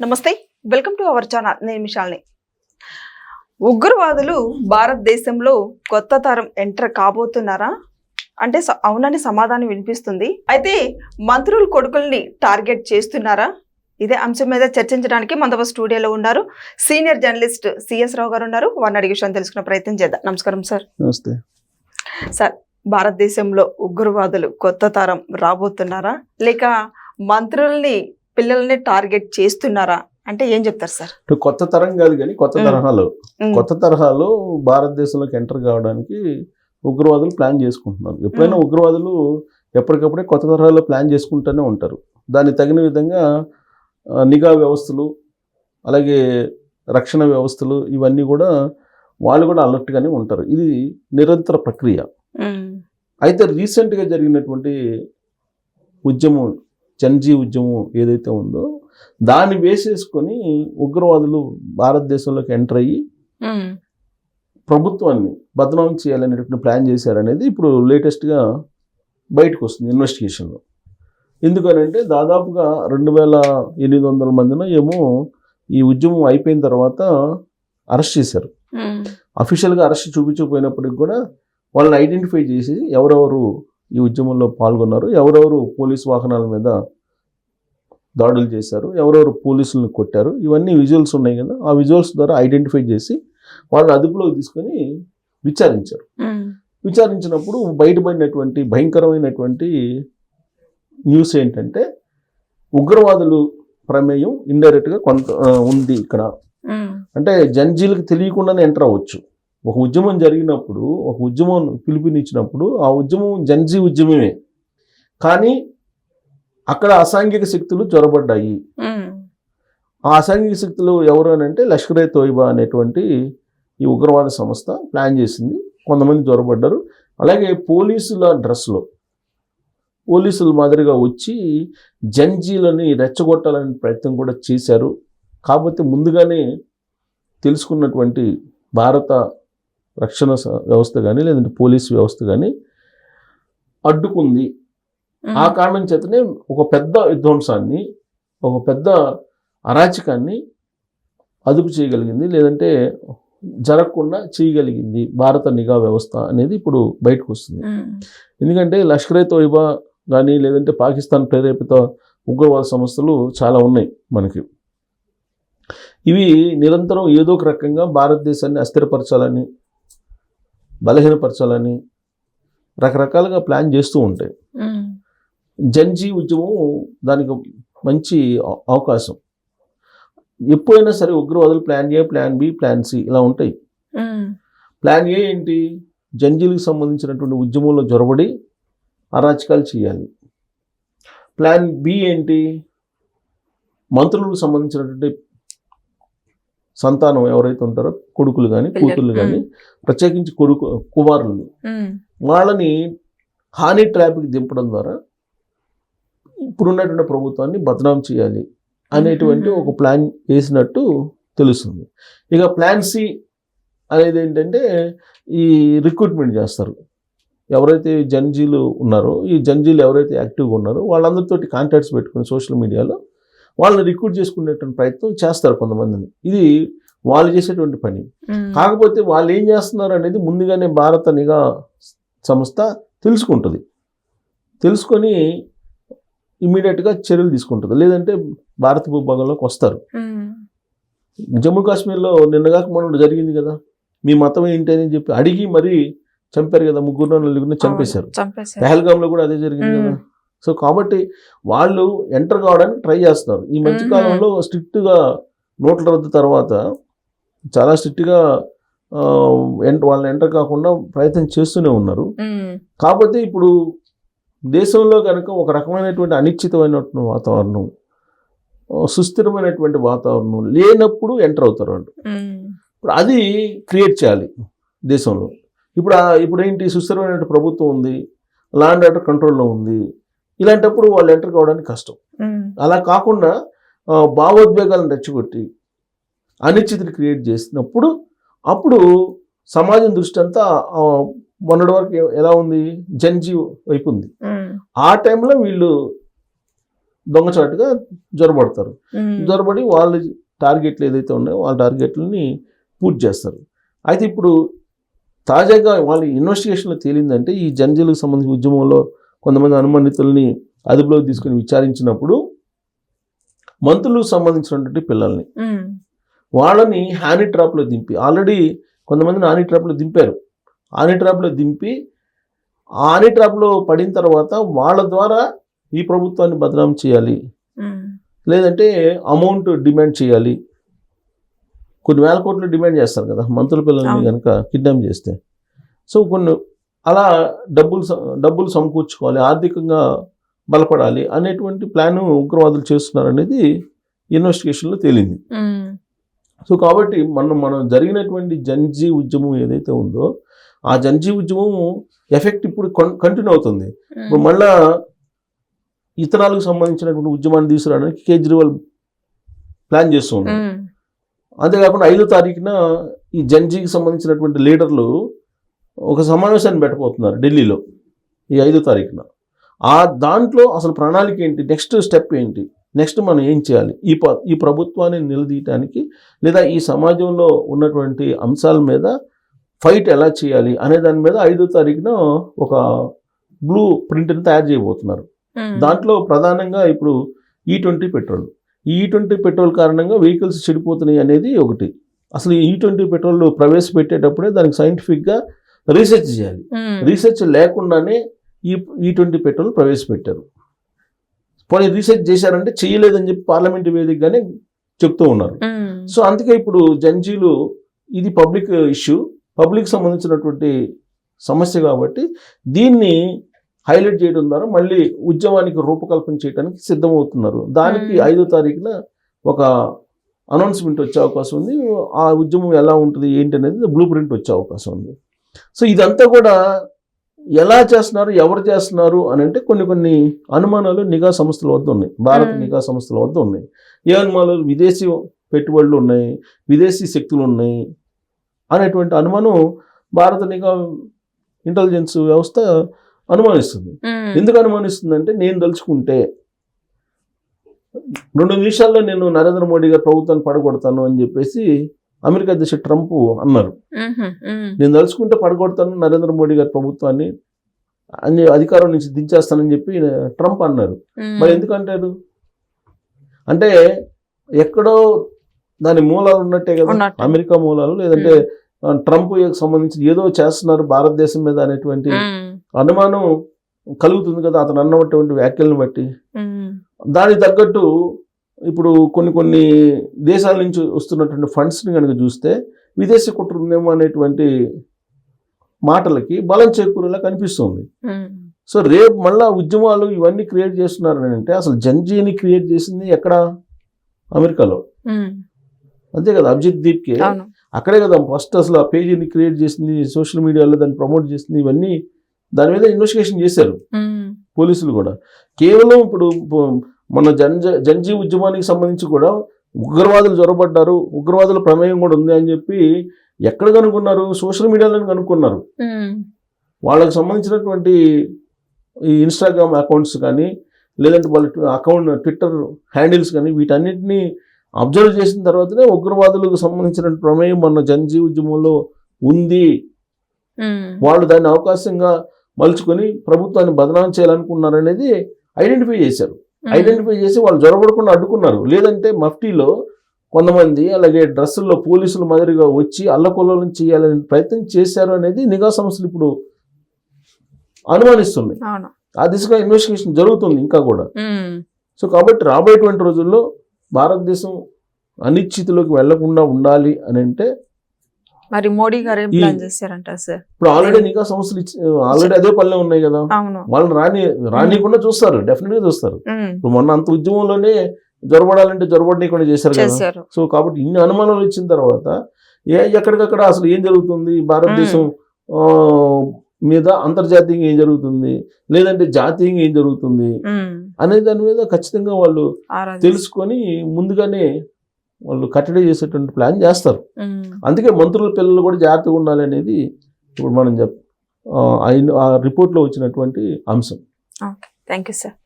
నమస్తే, welcome to our channel. నేను మిషాల్ని. ఉగ్రవాదులు భారతదేశంలో కొత్త తరం ఎంటర్ కాబోతున్నారా అంటే అవునని సమాధానం వినిపిస్తుంది. అయితే మంత్రుల కొడుకుల్ని టార్గెట్ చేస్తున్నారా? ఇదే అంశం మీద చర్చించడానికి మన స్టూడియోలో ఉన్నారు సీనియర్ జర్నలిస్ట్ సిఎస్ రావు గారు ఉన్నారు. వారిని అడిగే విషయం తెలుసుకునే ప్రయత్నం చేద్దాం. నమస్కారం సార్. నమస్తే సార్, భారతదేశంలో ఉగ్రవాదులు కొత్త తరం రాబోతున్నారా లేక మంత్రుల్ని పిల్లల్ని టార్గెట్ చేస్తున్నారా అంటే ఏం చెప్తారు సార్? కొత్త తరం కాదు కానీ కొత్త తరహాలో భారతదేశంలోకి ఎంటర్ కావడానికి ఉగ్రవాదులు ప్లాన్ చేసుకుంటున్నారు. ఎప్పుడైనా ఉగ్రవాదులు ఎప్పటికప్పుడే కొత్త తరహాలో ప్లాన్ చేసుకుంటూనే ఉంటారు. దానికి తగిన విధంగా నిఘా వ్యవస్థలు అలాగే రక్షణ వ్యవస్థలు ఇవన్నీ కూడా వాళ్ళు కూడా అలర్ట్గానే ఉంటారు. ఇది నిరంతర ప్రక్రియ. అయితే రీసెంట్గా జరిగినటువంటి ఉద్యమం జన్జీ ఉద్యమం ఏదైతే ఉందో దాన్ని వేసేసుకొని ఉగ్రవాదులు భారతదేశంలోకి ఎంటర్ అయ్యి ప్రభుత్వాన్ని బదనాం చేయాలనేటువంటి ప్లాన్ చేశారనేది ఇప్పుడు లేటెస్ట్గా బయటకు వస్తుంది ఇన్వెస్టిగేషన్లో. ఎందుకనంటే దాదాపుగా 2800 మందినో ఏమో ఈ ఉద్యమం అయిపోయిన తర్వాత అరెస్ట్ చేశారు. అఫీషియల్గా అరెస్ట్ చూపించకపోయినప్పటికి కూడా వాళ్ళని ఐడెంటిఫై చేసి ఎవరెవరు ఈ ఉద్యమంలో పాల్గొన్నారు, ఎవరెవరు పోలీసు వాహనాల మీద దాడులు చేశారు, ఎవరెవరు పోలీసులను కొట్టారు, ఇవన్నీ విజువల్స్ ఉన్నాయి కదా. ఆ విజువల్స్ ద్వారా ఐడెంటిఫై చేసి వాళ్ళని అదుపులోకి తీసుకొని విచారించారు. విచారించినప్పుడు బయటపడినటువంటి భయంకరమైనటువంటి న్యూస్ ఏంటంటే ఉగ్రవాదులు ప్రమేయం ఇండైరెక్ట్గా కొంత ఉంది ఇక్కడ. అంటే జంజీలకు తెలియకుండానే ఎంటర్ అవ్వచ్చు. ఒక ఉద్యమం జరిగినప్పుడు, ఒక ఉద్యమం పిలుపునిచ్చినప్పుడు ఆ ఉద్యమం జంజీ ఉద్యమమే, కానీ అక్కడ అసాంఘిక శక్తులు చొరబడ్డాయి. ఆ అసాంఘిక శక్తులు ఎవరు అని అంటే లష్కర్ ఏ తోయిబా అనేటువంటి ఈ ఉగ్రవాద సంస్థ ప్లాన్ చేసింది. కొంతమంది చొరబడ్డారు. అలాగే పోలీసుల డ్రెస్లో పోలీసుల మాదిరిగా వచ్చి జంజీలని రెచ్చగొట్టాలనే ప్రయత్నం కూడా చేశారు. కాకపోతే ముందుగానే తెలుసుకున్నటువంటి భారత రక్షణ వ్యవస్థ కానీ లేదంటే పోలీసు వ్యవస్థ కానీ అడ్డుకుంది. ఆ కారణం చేతనే ఒక పెద్ద విధ్వంసాన్ని, ఒక పెద్ద అరాచకాన్ని అదుపు చేయగలిగింది, లేదంటే జరగకుండా చేయగలిగింది భారత నిఘా వ్యవస్థ అనేది ఇప్పుడు బయటకు వస్తుంది. ఎందుకంటే లష్కర్ ఏ తోయిబా కానీ లేదంటే పాకిస్తాన్ ప్రేరేపిత ఉగ్రవాద సంస్థలు చాలా ఉన్నాయి మనకి. ఇవి నిరంతరం ఏదో ఒక రకంగా భారతదేశాన్ని అస్థిరపరచాలని, బలహీనపరచాలని రకరకాలుగా ప్లాన్ చేస్తూ ఉంటాయి. జంజీ ఉద్యమం దానికి మంచి అవకాశం. ఎప్పుడైనా సరే ఉగ్రవాదులు plan A, plan B, plan C ఇలా ఉంటాయి. ప్లాన్ ఏ ఏంటి? జంజీలకు సంబంధించినటువంటి ఉద్యమంలో జొరబడి అరాచకాలు చేయాలి. ప్లాన్ బి ఏంటి? మంత్రులకు సంబంధించినటువంటి సంతానం ఎవరైతే ఉంటారో కొడుకులు కానీ కూతుళ్ళు కానీ, ప్రత్యేకించి కుమారుల్ని వాళ్ళని హానీ ట్రాప్కి దింపడం ద్వారా ఇప్పుడున్నటువంటి ప్రభుత్వాన్ని బదనాం చేయాలి అనేటువంటి ఒక ప్లాన్ వేసినట్టు తెలుస్తుంది. ఇక ప్లాన్ సి అనేది ఏంటంటే ఈ రిక్రూట్మెంట్ చేస్తారు. ఎవరైతే జంజీలు ఉన్నారో, ఈ జంజీలు ఎవరైతే యాక్టివ్గా ఉన్నారో వాళ్ళందరితోటి కాంటాక్ట్స్ పెట్టుకుని సోషల్ మీడియాలో వాళ్ళని రిక్రూట్ చేసుకునేటువంటి ప్రయత్నం చేస్తారు కొంతమందిని. ఇది వాళ్ళు చేసేటువంటి పని. కాకపోతే వాళ్ళు ఏం చేస్తున్నారు అనేది ముందుగానే భారత నిఘా సంస్థ తెలుసుకుంటుంది. తెలుసుకొని ఇమీడియట్గా చర్యలు తీసుకుంటుంది. లేదంటే భారత భూభాగంలోకి వస్తారు. జమ్మూ కాశ్మీర్లో నిన్నగాక మొన్న జరిగింది కదా, మీ మతం ఏంటి అని చెప్పి అడిగి మరీ చంపారు కదా, 3-4 చంపేశారు. పహల్గామ్లో కూడా అదే జరిగింది కదా. సో కాబట్టి వాళ్ళు ఎంటర్ కావడానికి ట్రై చేస్తున్నారు. ఈ మధ్యకాలంలో స్ట్రిక్ట్గా నోట్ల రద్దు తర్వాత చాలా స్ట్రిక్ట్గా వాళ్ళని ఎంటర్ కాకుండా ప్రయత్నం చేస్తూనే ఉన్నారు. కాకపోతే ఇప్పుడు దేశంలో కనుక ఒక రకమైనటువంటి అనిశ్చితమైనటువంటి వాతావరణం, సుస్థిరమైనటువంటి వాతావరణం లేనప్పుడు ఎంటర్ అవుతారు వాళ్ళు. ఇప్పుడు అది క్రియేట్ చేయాలి దేశంలో. ఇప్పుడు ఏంటి, సుస్థిరమైన ప్రభుత్వం ఉంది, లా అండ్ ఆర్డర్ కంట్రోల్లో ఉంది. ఇలాంటప్పుడు వాళ్ళు ఎంటర్ కావడానికి కష్టం. అలా కాకుండా భావోద్వేగాలను రెచ్చగొట్టి అనిశ్చితిని క్రియేట్ చేసినప్పుడు అప్పుడు సమాజం దృష్టి అంతా మొన్నటి వరకు ఎలా ఉంది, జంజీ వైపు ఉంది. ఆ టైంలో వీళ్ళు దొంగచాటుగా జొరబడతారు. జొరబడి వాళ్ళ టార్గెట్లు ఏదైతే ఉన్నాయో వాళ్ళ టార్గెట్లని పూర్తి చేస్తారు. అయితే ఇప్పుడు తాజాగా వాళ్ళ ఇన్వెస్టిగేషన్లో తేలిందంటే ఈ జంజీలకు సంబంధించిన ఉద్యమంలో కొంతమంది అనుమానితుల్ని అదుపులోకి తీసుకుని విచారించినప్పుడు మంత్రులకు సంబంధించినటువంటి పిల్లల్ని వాళ్ళని హ్యానీ ట్రాప్లో దింపి ఆల్రెడీ కొంతమందిని ఆనీ ట్రాప్లో దింపారు. ఆనీ ట్రాప్లో దింపి ఆనీ ట్రాప్లో పడిన తర్వాత వాళ్ళ ద్వారా ఈ ప్రభుత్వాన్ని బదనాం చేయాలి, లేదంటే అమౌంట్ డిమాండ్ చేయాలి. కొన్ని వేల కోట్లు డిమాండ్ చేస్తారు కదా మంత్రుల పిల్లల్ని కనుక కిడ్నాప్ చేస్తే. సో కొన్ని అలా డబ్బులు సమకూర్చుకోవాలి, ఆర్థికంగా బలపడాలి అనేటువంటి ప్లాన్ ఉగ్రవాదులు చేస్తున్నారు అనేది ఇన్వెస్టిగేషన్లో తేలింది. సో కాబట్టి మనం జరిగినటువంటి జంజీ ఉద్యమం ఏదైతే ఉందో ఆ జంజీ ఉద్యమం ఎఫెక్ట్ ఇప్పుడు కంటిన్యూ అవుతుంది. ఇప్పుడు మళ్ళా ఇతరాలకు సంబంధించినటువంటి ఉద్యమాన్ని తీసుకురావడానికి కేజ్రీవాల్ ప్లాన్ చేస్తూ ఉన్నారు. అంతేకాకుండా 5వ తారీఖున ఈ జంజీకి సంబంధించినటువంటి లీడర్లు ఒక సమావేశాన్ని పెట్టబోతున్నారు ఢిల్లీలో ఈ 5వ తారీఖున. దాంట్లో అసలు ప్రణాళిక ఏంటి, నెక్స్ట్ స్టెప్ ఏంటి, నెక్స్ట్ మనం ఏం చేయాలి, ఈ ప్రభుత్వాన్ని నిలదీయటానికి లేదా ఈ సమాజంలో ఉన్నటువంటి అంశాల మీద ఫైట్ ఎలా చేయాలి అనే దాని మీద 5వ తారీఖున ఒక బ్లూ ప్రింట్ని తయారు చేయబోతున్నారు. దాంట్లో ప్రధానంగా ఇప్పుడు E20 పెట్రోల్, ఈ E20 పెట్రోల్ కారణంగా వెహికల్స్ చెడిపోతున్నాయి అనేది ఒకటి. అసలు ఈ E20 పెట్రోల్ ప్రవేశపెట్టేటప్పుడే దానికి సైంటిఫిక్గా రీసెర్చ్ చేయాలి. రీసెర్చ్ లేకుండానే ఈ E20 పెట్రోల్ ప్రవేశపెట్టారు. పోనీ రీసెర్చ్ చేశారంటే చేయలేదని చెప్పి పార్లమెంటు వేదికగానే చెప్తూ ఉన్నారు. సో అందుకే ఇప్పుడు జంజీలు ఇది పబ్లిక్ ఇష్యూ, పబ్లిక్ సంబంధించినటువంటి సమస్య కాబట్టి దీన్ని హైలైట్ చేయడం ద్వారా మళ్ళీ ఉద్యమానికి రూపకల్పన చేయడానికి సిద్ధమవుతున్నారు. దానికి 5వ తారీఖున ఒక అనౌన్స్మెంట్ వచ్చే అవకాశం ఉంది. ఆ ఉద్యమం ఎలా ఉంటుంది ఏంటి అనేది బ్లూ ప్రింట్ వచ్చే అవకాశం ఉంది. సో ఇదంతా కూడా ఎలా చేస్తున్నారు, ఎవరు చేస్తున్నారు అని అంటే కొన్ని అనుమానాలు నిఘా సంస్థల వద్ద ఉన్నాయి, భారత నిఘా సంస్థల వద్ద ఉన్నాయి. ఏ అనుమానాలు, విదేశీ పెట్టుబడులు ఉన్నాయి, విదేశీ శక్తులు ఉన్నాయి అనేటువంటి అనుమానం భారత నిఘా ఇంటెలిజెన్స్ వ్యవస్థ అనుమానిస్తుంది. ఎందుకు అనుమానిస్తుందంటే నేను తలుచుకుంటే 2 నిమిషాల్లో నేను నరేంద్ర మోడీ గారి ప్రభుత్వాన్ని పడగొడతాను అని చెప్పేసి అమెరికా అధ్యక్షుడు ట్రంప్ అన్నారు. నేను తలుచుకుంటే పడగొడతాను నరేంద్ర మోడీ గారి ప్రభుత్వాన్ని, అన్ని అధికారం నుంచి దించేస్తానని చెప్పి ట్రంప్ అన్నారు. మరి ఎందుకంటారు అంటే ఎక్కడో దాని మూలాలు ఉన్నట్టే కదా, అమెరికా మూలాలు, లేదంటే ట్రంప్ సంబంధించి ఏదో చేస్తున్నారు భారతదేశం మీద అనేటువంటి అనుమానం కలుగుతుంది కదా అతను అన్నటువంటి వ్యాఖ్యలను బట్టి. దానికి తగ్గట్టు ఇప్పుడు కొన్ని దేశాల నుంచి వస్తున్నటువంటి ఫండ్స్ని కనుక చూస్తే విదేశీ కుట్ర ఉందేమో అనేటువంటి మాటలకి బలం చేకూరేలా కనిపిస్తుంది. సో రేపు మళ్ళా ఉద్యమాలు ఇవన్నీ క్రియేట్ చేస్తున్నారు అంటే అసలు జంజీని క్రియేట్ చేసింది ఎక్కడ, అమెరికాలో. అంతే కదా, అభిజిత్ దీప్కే అక్కడే కదా ఫస్ట్ అసలు ఆ పేజీని క్రియేట్ చేసింది, సోషల్ మీడియాలో దాన్ని ప్రమోట్ చేసింది. ఇవన్నీ దాని మీద ఇన్వెస్టిగేషన్ చేశారు పోలీసులు కూడా. కేవలం ఇప్పుడు మన జంజీ ఉద్యమానికి సంబంధించి కూడా ఉగ్రవాదులు జొరబడ్డారు, ఉగ్రవాదుల ప్రమేయం కూడా ఉంది అని చెప్పి ఎక్కడ కనుక్కున్నారు, సోషల్ మీడియాలో కనుక్కున్నారు. వాళ్ళకి సంబంధించినటువంటి ఈ ఇన్స్టాగ్రామ్ అకౌంట్స్ కానీ లేదంటే వాళ్ళ ట్విట్టర్ హ్యాండిల్స్ కానీ వీటన్నిటిని అబ్జర్వ్ చేసిన తర్వాతనే ఉగ్రవాదులకు సంబంధించిన ప్రమేయం మన జంజీ ఉద్యమంలో ఉంది, వాళ్ళు దాన్ని అవకాశంగా మలుచుకొని ప్రభుత్వాన్ని బదనాం చేయాలనుకున్నారనేది ఐడెంటిఫై చేశారు. ఐడెంటిఫై చేసి వాళ్ళు జొరబడకుండా అడ్డుకున్నారు. లేదంటే మఫ్టీలో కొంతమంది అలాగే డ్రెస్సుల్లో పోలీసుల మాదిరిగా వచ్చి అల్లకొల్లోలం చేయాలని ప్రయత్నం చేశారు అనేది నిఘా సంస్థలు ఇప్పుడు అనుమానిస్తున్నాయి. ఆ దిశగా ఇన్వెస్టిగేషన్ జరుగుతుంది ఇంకా కూడా. సో కాబట్టి రాబోయేటువంటి రోజుల్లో భారతదేశం అనిశ్చితిలోకి వెళ్లకుండా ఉండాలి అని అంటే మరి మోడీ గారు ఏం ప్లాన్ చేశారంట సార్? ఇప్పుడు ఆల్రెడీ నిఘా సంస్థలు ఆల్రెడీ అదే పనిలో ఉన్నాయి కదా, వాళ్ళని రానికుండా చూస్తారు, డెఫినెట్ గా చూస్తారు. ఇప్పుడు మొన్న అంత ఉద్యమంలోనే జొరబడాలంటే జొరబడనీయకుండా చేశారు కదా. సో కాబట్టి ఇన్ని అనుమానాలు ఇచ్చిన తర్వాత ఎక్కడికక్కడ అసలు ఏం జరుగుతుంది, భారతదేశం మీద అంతర్జాతీయంగా ఏం జరుగుతుంది, లేదంటే జాతీయంగా ఏం జరుగుతుంది అనే దాని మీద ఖచ్చితంగా వాళ్ళు తెలుసుకొని ముందుగానే వాళ్ళు కట్టడి చేసేటువంటి ప్లాన్ చేస్తారు. అందుకే మంత్రుల పిల్లలు కూడా జాగ్రత్తగా ఉండాలి అనేది ఇప్పుడు మనం ఆ రిపోర్ట్లో వచ్చినటువంటి అంశం. Thank you sir.